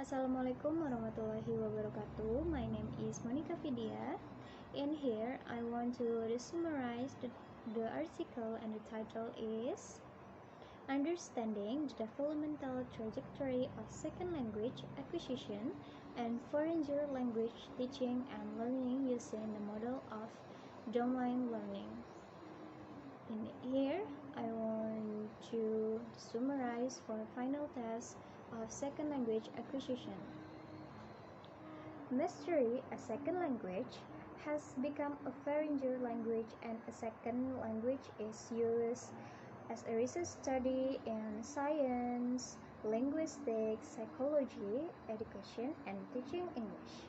Assalamualaikum warahmatullahi wabarakatuh. My name is Monica Vidya. In here, I want to summarize the article, and the title is Understanding the Developmental Trajectory of Second Language Acquisition and Foreign Language Teaching and Learning using the model of domain learning. In here, I want to summarize for final test of second language acquisition. Mastery a second language has become a foreign language, and a second language is used as a research study in science, linguistics, psychology, education, and teaching English.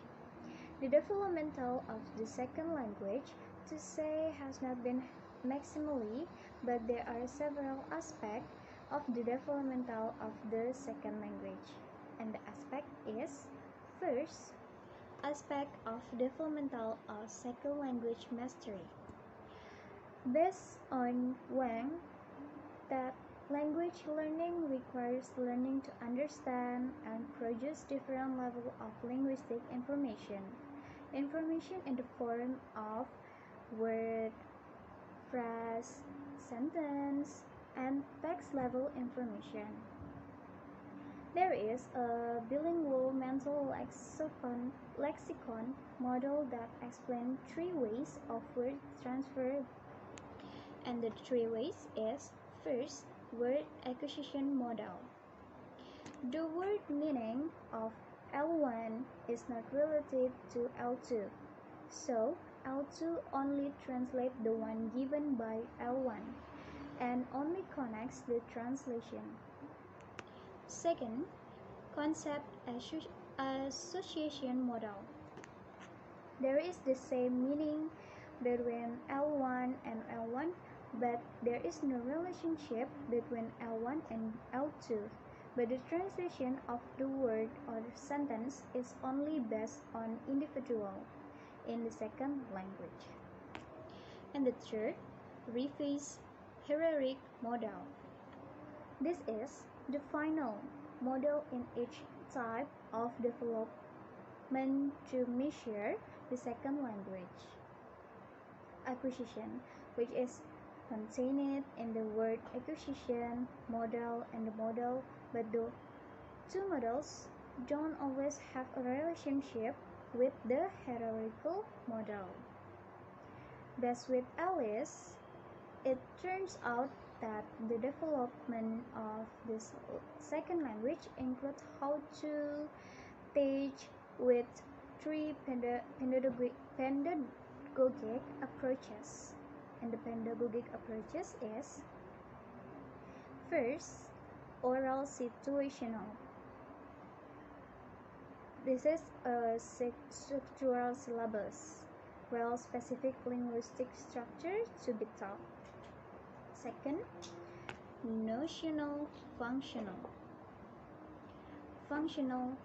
The developmental of the second language to say has not been maximally, but there are several aspects of the developmental of the second language. And the aspect is, first, aspect of developmental of second language mastery. Based on Wang, that language learning requires learning to understand and produce different levels of linguistic information. Information in the form of word, phrase, sentence, and text level information. There is a bilingual mental lexicon model that explains 3 ways of word transfer, and the 3 ways is, first, word acquisition model. The word meaning of L1 is not relative to L2, so L2 only translates the one given by L1 and only connects the translation. Second, concept association model. There is the same meaning between L1 and L1, but there is no relationship between L1 and L2, but the translation of the word or sentence is only based on individual in the second language. And the third, rephase hierarchic model. This is the final model in each type of development to measure the second language acquisition, which is contained in the word acquisition model and the model, but the two models don't always have a relationship with the hierarchical model. Thus, with Alice, it turns out that the development of this second language includes how to teach with 3 pedagogic approaches. And the pedagogic approaches is, first, oral situational. This is a structural syllabus, well specific linguistic structure to be taught. Second, notional functional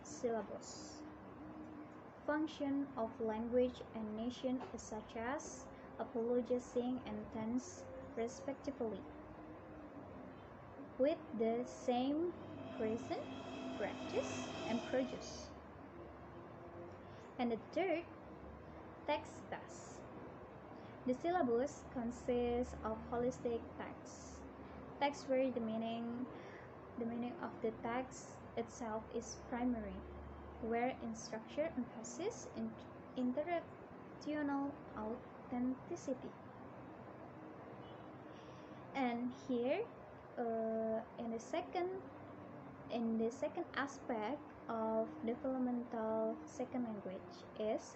syllabus. Function of language and nation is such as apologizing and tense respectively, with the same present, practice, and produce. And the third, text base. The syllabus consists of holistic texts. Text where the meaning of the text itself is primary, where in structure emphasis in interactional authenticity. And here, in the second aspect of developmental second language is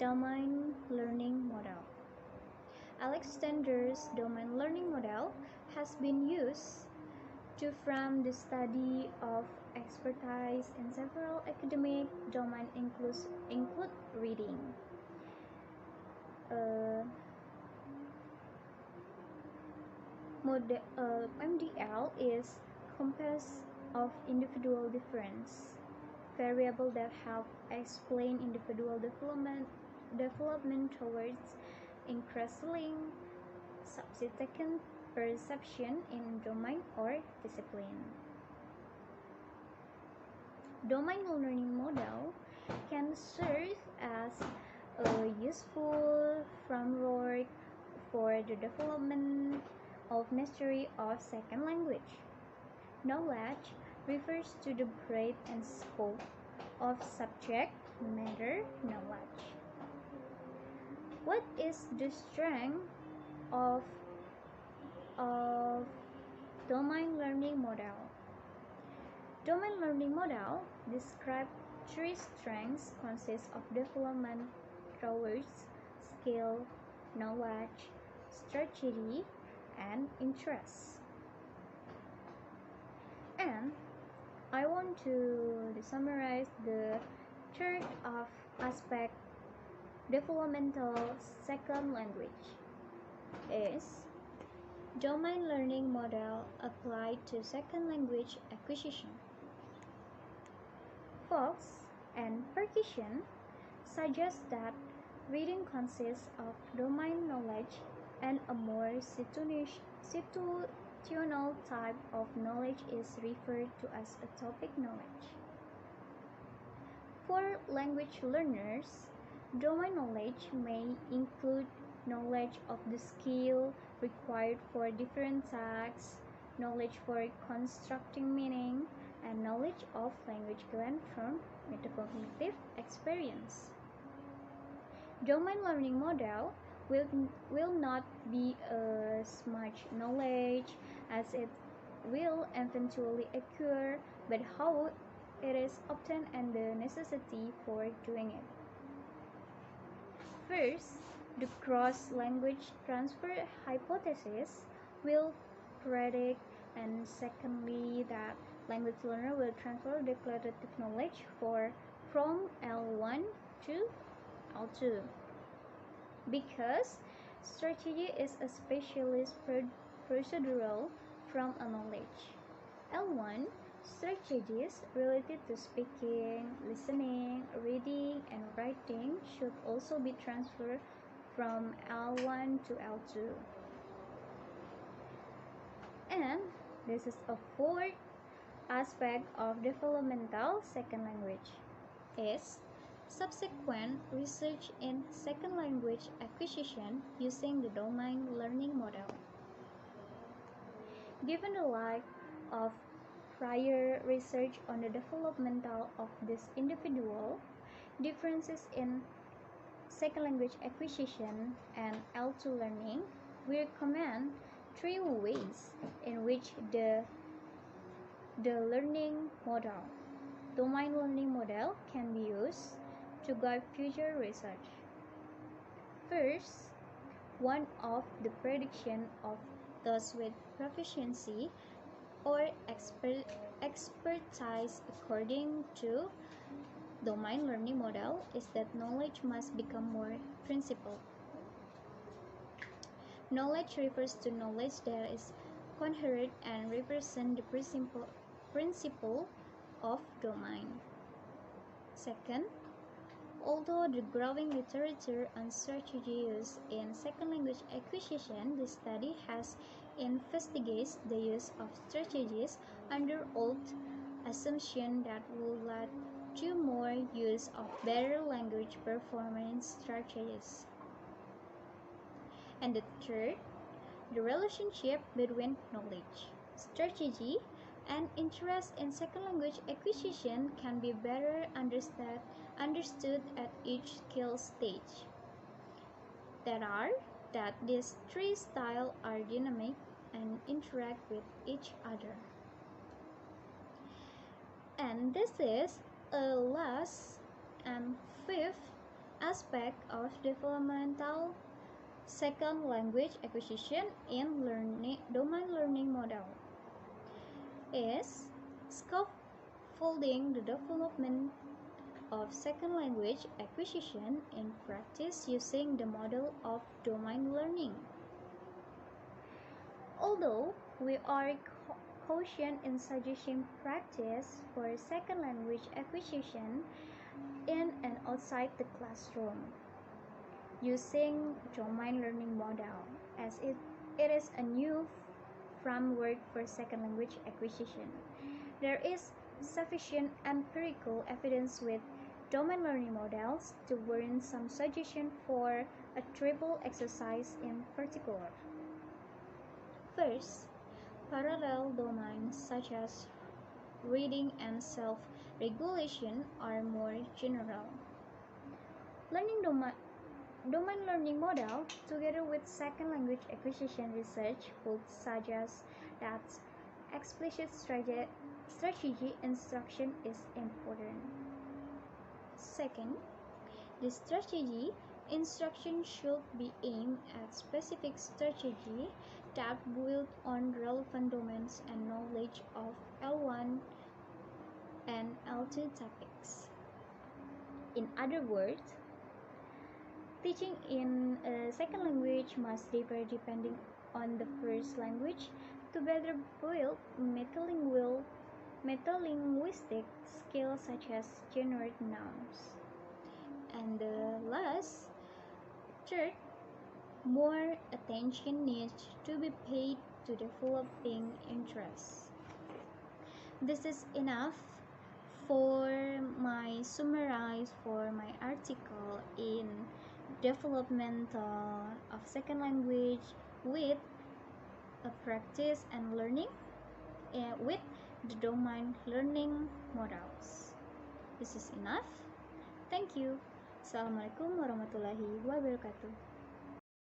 domain learning model. Alexander's domain learning model has been used to frame the study of expertise in several academic domains, include reading, MDL is composed of individual difference variables that help explain individual development towards increasing subsequent perception in domain or discipline. Domain learning model can serve as a useful framework for the development of mastery of second language. Knowledge refers to the breadth and scope of subject matter knowledge. What is the strength of, of domain learning model? Domain learning model describes three strengths consist of development towards skill, knowledge, strategy, and interest. And I want to summarize the third of aspect developmental second language is domain learning model applied to second language acquisition. Fox and Perkission suggest that reading consists of domain knowledge and a more situational type of knowledge is referred to as a topic knowledge. For language learners, domain knowledge may include knowledge of the skill required for different tasks, knowledge for constructing meaning, and knowledge of language gained from metacognitive experience. Domain learning model will not be as much knowledge as it will eventually occur, but how it is obtained and the necessity for doing it. First, the cross-language transfer hypothesis will predict, and secondly, that language learner will transfer declarative knowledge from L1 to L2. Because strategy is a specialist procedural from a knowledge. L1 strategies related to speaking, listening, reading, and writing should also be transferred from L1 to L2. And this is a fourth aspect of developmental second language is subsequent research in second language acquisition using the domain learning model. Given the lack of prior research on the developmental of this individual, differences in second language acquisition and L2 learning, we recommend three ways in which the learning model, domain learning model, can be used to guide future research. First, one of the prediction of those with proficiency or expertise according to domain learning model is that knowledge must become more principled. Knowledge refers to knowledge that is coherent and represent the principle of domain. Second, although the growing literature on strategy use in second language acquisition, the study has investigated the use of strategies under old assumption that will lead to more use of better language performance strategies. And the third, the relationship between knowledge, strategy, and interest in second language acquisition can be better understood at each skill stage. That these three styles are dynamic and interact with each other. And this is a last and fifth aspect of developmental second language acquisition in domain learning model is scaffolding the development of second language acquisition in practice using the model of domain learning. Although we are cautioned in suggesting practice for second language acquisition in and outside the classroom using domain learning model, as it is a new framework for second language acquisition. There is sufficient empirical evidence with domain learning models to warrant some suggestion for a triple exercise in particular. First, parallel domains such as reading and self-regulation are more general. Learning domain learning model, together with second language acquisition research, would suggest that explicit strategy instruction is important. Second, the strategy instruction should be aimed at specific strategy that build on relevant domains and knowledge of L1 and L2 topics. In other words, teaching in a second language must differ depending on the first language to better build metalinguistic skills such as generate nouns. And third, more attention needs to be paid to developing interests. This is enough for my summarize for my article in developmental of second language with a practice and learning with the domain learning models. This is enough. Thank you. Assalamualaikum warahmatullahi wabarakatuh.